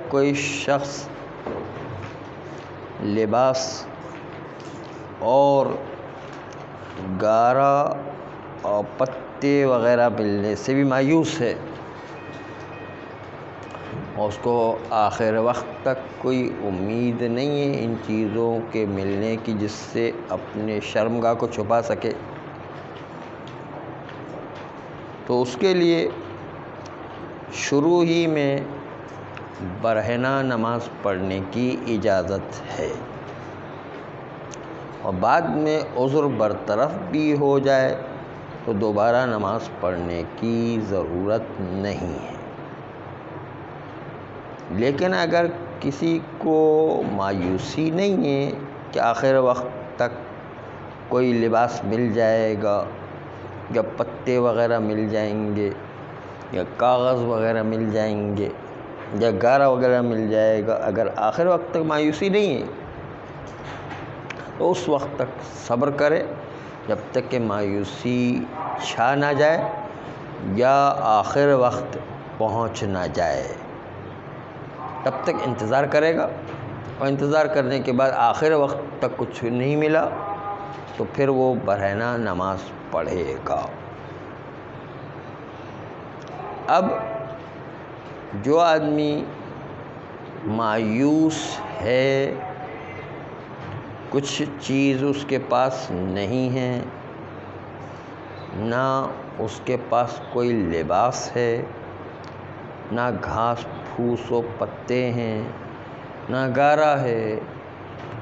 کوئی شخص لباس اور گارا اور پتے وغیرہ ملنے سے بھی مایوس ہے اور اس کو آخر وقت تک کوئی امید نہیں ہے ان چیزوں کے ملنے کی جس سے اپنے شرمگاہ کو چھپا سکے، تو اس کے لیے شروع ہی میں برہنہ نماز پڑھنے کی اجازت ہے، اور بعد میں عذر برطرف بھی ہو جائے تو دوبارہ نماز پڑھنے کی ضرورت نہیں ہے۔ لیکن اگر کسی کو مایوسی نہیں ہے کہ آخر وقت تک کوئی لباس مل جائے گا یا پتے وغیرہ مل جائیں گے یا کاغذ وغیرہ مل جائیں گے یا گارا وغیرہ مل جائے گا، اگر آخر وقت تک مایوسی نہیں ہے تو اس وقت تک صبر کرے جب تک کہ مایوسی چھا نہ جائے یا آخر وقت پہنچ نہ جائے، تب تک انتظار کرے گا، اور انتظار کرنے کے بعد آخر وقت تک کچھ نہیں ملا تو پھر وہ برہنہ نماز پڑھے گا۔ اب جو آدمی مایوس ہے، کچھ چیز اس کے پاس نہیں ہے، نہ اس کے پاس کوئی لباس ہے، نہ گھاس پھوس و پتے ہیں، نہ گارا ہے،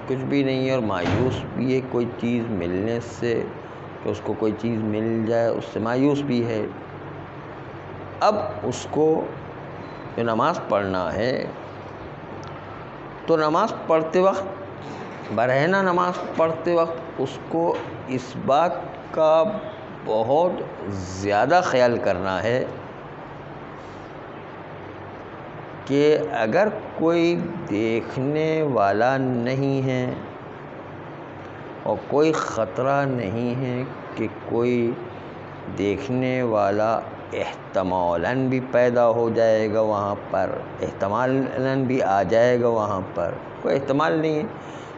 کچھ بھی نہیں ہے اور مایوس بھی ہے کوئی چیز ملنے سے کہ اس کو کوئی چیز مل جائے اس سے مایوس بھی ہے، اب اس کو جو نماز پڑھنا ہے تو نماز پڑھتے وقت، برہنہ نماز پڑھتے وقت اس کو اس بات کا بہت زیادہ خیال کرنا ہے کہ اگر کوئی دیکھنے والا نہیں ہے اور کوئی خطرہ نہیں ہے کہ کوئی دیکھنے والا احتمالاً بھی پیدا ہو جائے گا وہاں پر، احتمالاً بھی آ جائے گا وہاں پر، کوئی احتمال نہیں ہے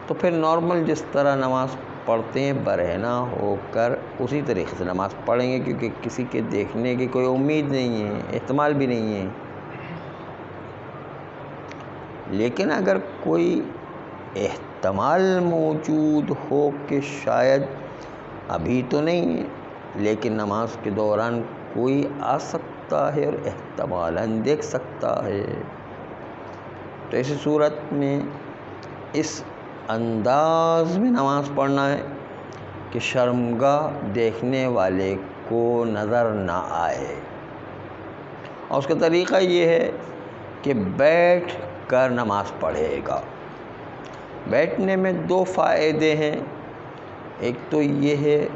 تو پھر نارمل جس طرح نماز پڑھتے ہیں برہنہ ہو کر اسی طریقے سے نماز پڑھیں گے، کیونکہ کسی کے دیکھنے کی کوئی امید نہیں ہے، احتمال بھی نہیں ہے۔ لیکن اگر کوئی احتمال موجود ہو کہ شاید ابھی تو نہیں ہے لیکن نماز کے دوران کوئی آ سکتا ہے اور احتمالاً دیکھ سکتا ہے، تو ایسی صورت میں اس انداز میں نماز پڑھنا ہے کہ شرمگاہ دیکھنے والے کو نظر نہ آئے، اور اس کا طریقہ یہ ہے کہ بیٹھ کر نماز پڑھے گا۔ بیٹھنے میں دو فائدے ہیں، ایک تو یہ ہے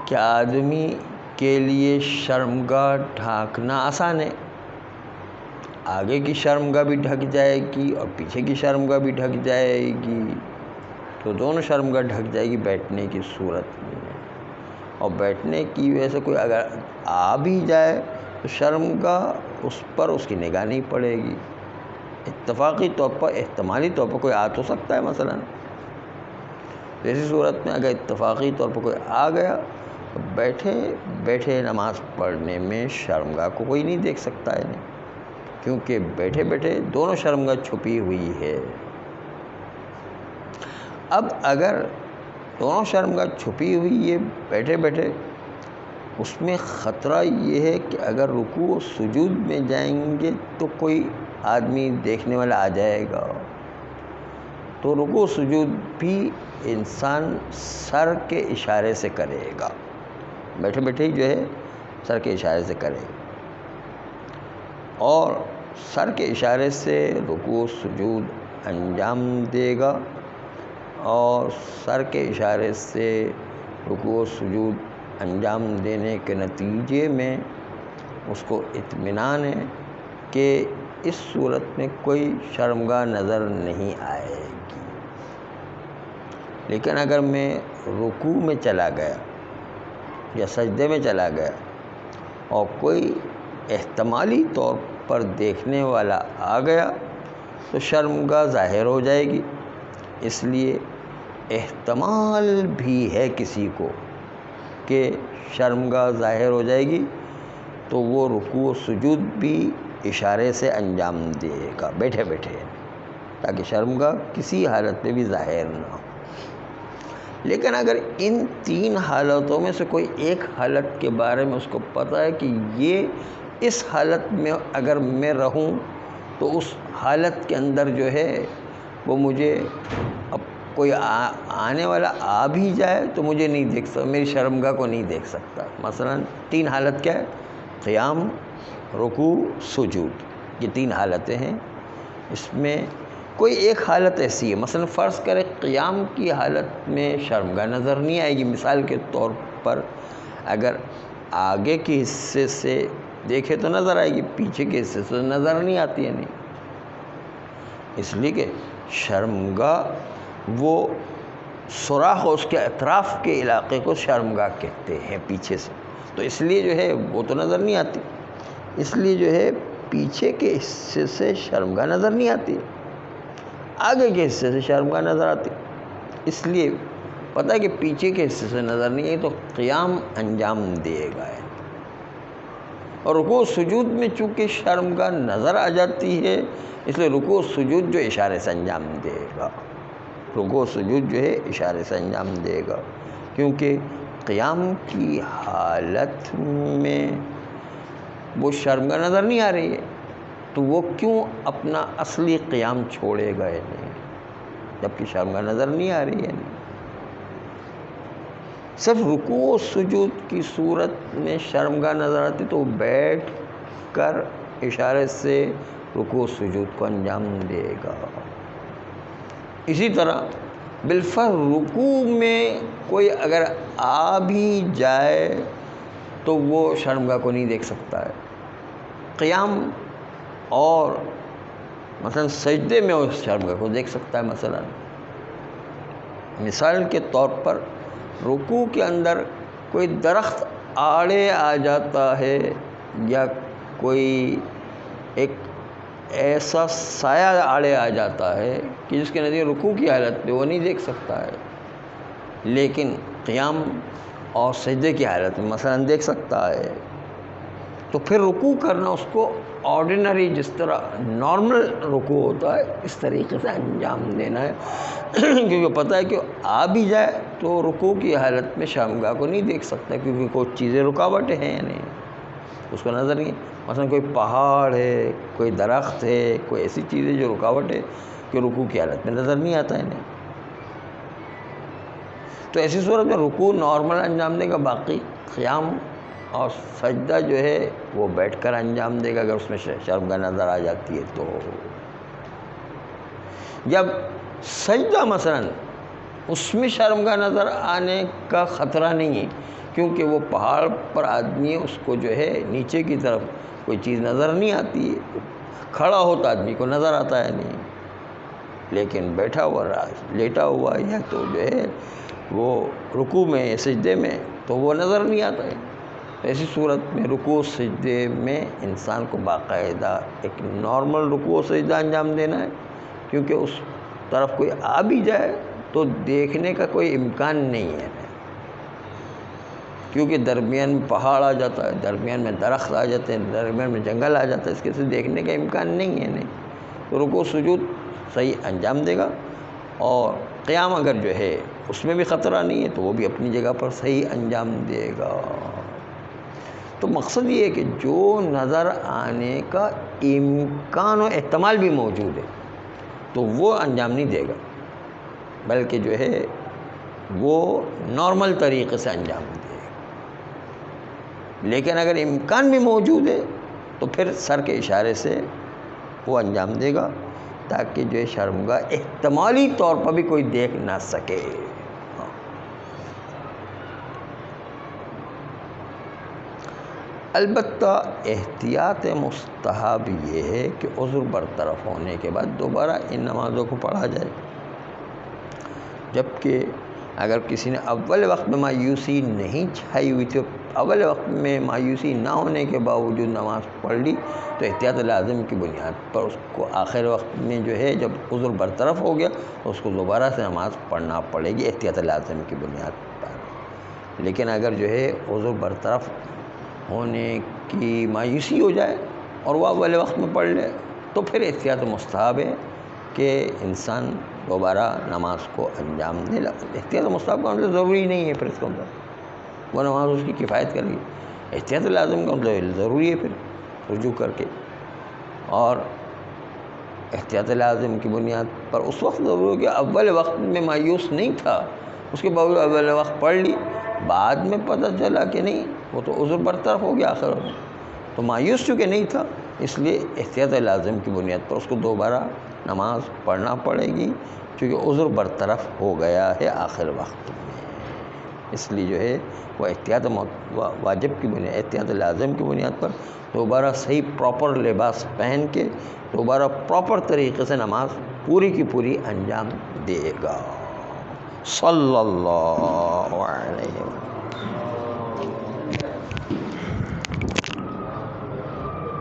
کہ آدمی کے لیے شرمگاہ ڈھانکنا آسان ہے، آگے کی شرمگاہ بھی ڈھک جائے گی اور پیچھے کی شرمگاہ بھی ڈھک جائے گی، تو دونوں شرمگاہ ڈھک جائے گی بیٹھنے کی صورت میں، اور بیٹھنے کی وجہ سے کوئی اگر آ بھی جائے تو شرمگاہ اس پر اس کی نگاہ نہیں پڑے گی، اتفاقی طور پر احتمالی طور پر کوئی آ تو سکتا ہے مثلاً، ایسی صورت میں اگر اتفاقی طور پر کوئی آ گیا تو بیٹھے بیٹھے نماز پڑھنے میں شرمگاہ کو کوئی نہیں دیکھ سکتا ہے، کیونکہ بیٹھے بیٹھے دونوں شرمگاہ چھپی ہوئی ہے۔ اب اگر دونوں شرمگاہ چھپی ہوئی ہے بیٹھے بیٹھے، اس میں خطرہ یہ ہے کہ اگر رکوع و سجود میں جائیں گے تو کوئی آدمی دیکھنے والا آ جائے گا، تو رکوع و سجود بھی انسان سر کے اشارے سے کرے گا، بیٹھے بیٹھے ہی جو ہے سر کے اشارے سے کرے گا، اور سر کے اشارے سے رکوع و سجود انجام دے گا، اور سر کے اشارے سے رکوع و سجود انجام دینے کے نتیجے میں اس کو اطمینان ہے کہ اس صورت میں کوئی شرمگاہ نظر نہیں آئے گی۔ لیکن اگر میں رکوع میں چلا گیا یا سجدے میں چلا گیا اور کوئی احتمالی طور پر دیکھنے والا آ گیا تو شرمگاہ ظاہر ہو جائے گی۔ اس لیے احتمال بھی ہے کسی کو کہ شرمگاہ ظاہر ہو جائے گی تو وہ رکوع و سجود بھی اشارے سے انجام دے گا بیٹھے بیٹھے، تاکہ شرمگاہ کسی حالت میں بھی ظاہر نہ ہو۔ لیکن اگر ان تین حالتوں میں سے کوئی ایک حالت کے بارے میں اس کو پتہ ہے کہ یہ اس حالت میں اگر میں رہوں تو اس حالت کے اندر جو ہے وہ مجھے اب کوئی آنے والا آ بھی جائے تو مجھے نہیں دیکھ سکتا، میری شرمگاہ کو نہیں دیکھ سکتا۔ مثلا تین حالت کیا ہے؟ قیام، رکوع، سجود، یہ تین حالتیں ہیں۔ اس میں کوئی ایک حالت ایسی ہے، مثلا فرض کرے قیام کی حالت میں شرمگاہ نظر نہیں آئے گی۔ مثال کے طور پر اگر آگے کے حصے سے دیکھے تو نظر آئے گی، پیچھے کے حصے سے نظر نہیں آتی ہے، نہیں، اس لیے کہ شرمگاہ وہ سوراخ اور اس کے اطراف کے علاقے کو شرمگاہ کہتے ہیں پیچھے سے، تو اس لیے جو ہے وہ تو نظر نہیں آتی، اس لیے جو ہے پیچھے کے حصے سے شرمگاہ نظر نہیں آتی، آگے کے حصے سے شرمگاہ نظر آتی۔ اس لیے پتہ ہے کہ پیچھے کے حصے سے نظر نہیں آئی تو قیام انجام دے گا، اور رکوع سجود میں چونکہ شرمگاہ نظر آ جاتی ہے اس لیے رکوع سجود جو اشارے سے انجام دے گا، رکوع سجود جو ہے اشارے سے انجام دے گا، کیونکہ قیام کی حالت میں وہ شرمگاہ نظر نہیں آ رہی ہے تو وہ کیوں اپنا اصلی قیام چھوڑے گا نہیں، جبکہ شرمگاہ نظر نہیں آ رہی ہے۔ نہیں، صرف رکوع و سجود کی صورت میں شرمگاہ نظر آتی تو وہ بیٹھ کر اشارے سے رکوع و سجود کو انجام دے گا۔ اسی طرح بالفرض رکوع میں کوئی اگر آ بھی جائے تو وہ شرمگاہ کو نہیں دیکھ سکتا ہے۔ قیام اور مثلا سجدے میں اس شرمگاہ کو دیکھ سکتا ہے۔ مثلا مثال کے طور پر رکوع کے اندر کوئی درخت آڑے آ جاتا ہے یا کوئی ایک ایسا سایہ آڑے آ جاتا ہے کہ جس کے نتیجے رکوع کی حالت میں وہ نہیں دیکھ سکتا ہے، لیکن قیام اور سجدے کی حالت میں مثلا دیکھ سکتا ہے، تو پھر رکوع کرنا اس کو آرڈینری جس طرح نارمل رکوع ہوتا ہے اس طریقے سے انجام دینا ہے، کیونکہ پتہ ہے کہ آ بھی جائے تو رکوع کی حالت میں شرمگاہ کو نہیں دیکھ سکتا، کیونکہ کوئی چیزیں رکاوٹیں ہیں یا نہیں، اس کو نظر نہیں۔ مثلا کوئی پہاڑ ہے، کوئی درخت ہے، کوئی ایسی چیزیں جو رکاوٹ ہے کہ رکوع کی حالت میں نظر نہیں آتا ہے نہیں، تو ایسی صورت میں رکوع نارمل انجام دے گا، باقی قیام اور سجدہ جو ہے وہ بیٹھ کر انجام دے گا اگر اس میں شرمگاہ نظر آ جاتی ہے تو۔ جب سجدہ مثلا اس میں شرمگاہ نظر آنے کا خطرہ نہیں ہے، کیونکہ وہ پہاڑ پر آدمی اس کو جو ہے نیچے کی طرف کوئی چیز نظر نہیں آتی ہے، کھڑا ہوتا آدمی کو نظر آتا ہے نہیں، لیکن بیٹھا ہوا لیٹا ہوا یا تو جو ہے وہ رکوع میں سجدے میں تو وہ نظر نہیں آتا ہے۔ ایسی صورت میں رکوع سجدے میں انسان کو باقاعدہ ایک نارمل رکوع سجدہ انجام دینا ہے، کیونکہ اس طرف کوئی آ بھی جائے تو دیکھنے کا کوئی امکان نہیں ہے، کیونکہ درمیان میں پہاڑ آ جاتا ہے، درمیان میں درخت آ جاتے ہیں، درمیان میں جنگل آ جاتا ہے، اس کے سے دیکھنے کا امکان نہیں ہے نہیں، تو رکوع سجود صحیح انجام دے گا، اور قیام اگر جو ہے اس میں بھی خطرہ نہیں ہے تو وہ بھی اپنی جگہ پر صحیح انجام دے گا۔ تو مقصد یہ ہے کہ جو نظر آنے کا امکان و احتمال بھی موجود ہے تو وہ انجام نہیں دے گا، بلکہ جو ہے وہ نارمل طریقے سے انجام دے گا، لیکن اگر امکان بھی موجود ہے تو پھر سر کے اشارے سے وہ انجام دے گا، تاکہ جو ہے شرمگاہ احتمالی طور پر بھی کوئی دیکھ نہ سکے۔ البتہ احتیاط مستحب یہ ہے کہ عذر برطرف ہونے کے بعد دوبارہ ان نمازوں کو پڑھا جائے، جبکہ اگر کسی نے اول وقت میں مایوسی نہیں چھائی ہوئی تھی، اول وقت میں مایوسی نہ ہونے کے باوجود نماز پڑھ لی، تو احتیاط لازم کی بنیاد پر اس کو آخر وقت میں جو ہے جب عذر برطرف ہو گیا تو اس کو دوبارہ سے نماز پڑھنا پڑے گی احتیاط لازم کی بنیاد پر۔ لیکن اگر جو ہے عذر برطرف ہونے کی مایوسی ہو جائے اور وہ اول وقت میں پڑھ لے تو پھر احتیاط مستحب ہے کہ انسان دوبارہ نماز کو انجام دے۔ احتیاط مستحب کا مطلب ضروری نہیں ہے، پھر اس کا مطلب وہ نماز اس کی کفایت کر گی۔ احتیاط لازم کا مطلب ضروری ہے پھر رجوع کر کے، اور احتیاط لازم کی بنیاد پر اس وقت ضروری ہے کہ اول وقت میں مایوس نہیں تھا، اس کے باوجود اول وقت پڑھ لی، بعد میں پتہ چلا کہ نہیں وہ تو عذر برطرف ہو گیا آخر میں، تو مایوس چونکہ نہیں تھا اس لیے احتیاط لازم کی بنیاد پر اس کو دوبارہ نماز پڑھنا پڑے گی، چونکہ عذر برطرف ہو گیا ہے آخر وقت میں۔ اس لیے جو ہے وہ احتیاط واجب کی بنیاد، احتیاط لازم کی بنیاد پر دوبارہ صحیح پراپر لباس پہن کے دوبارہ پراپر طریقے سے نماز پوری کی پوری انجام دے گا۔ صلی اللہ علیہ وسلم۔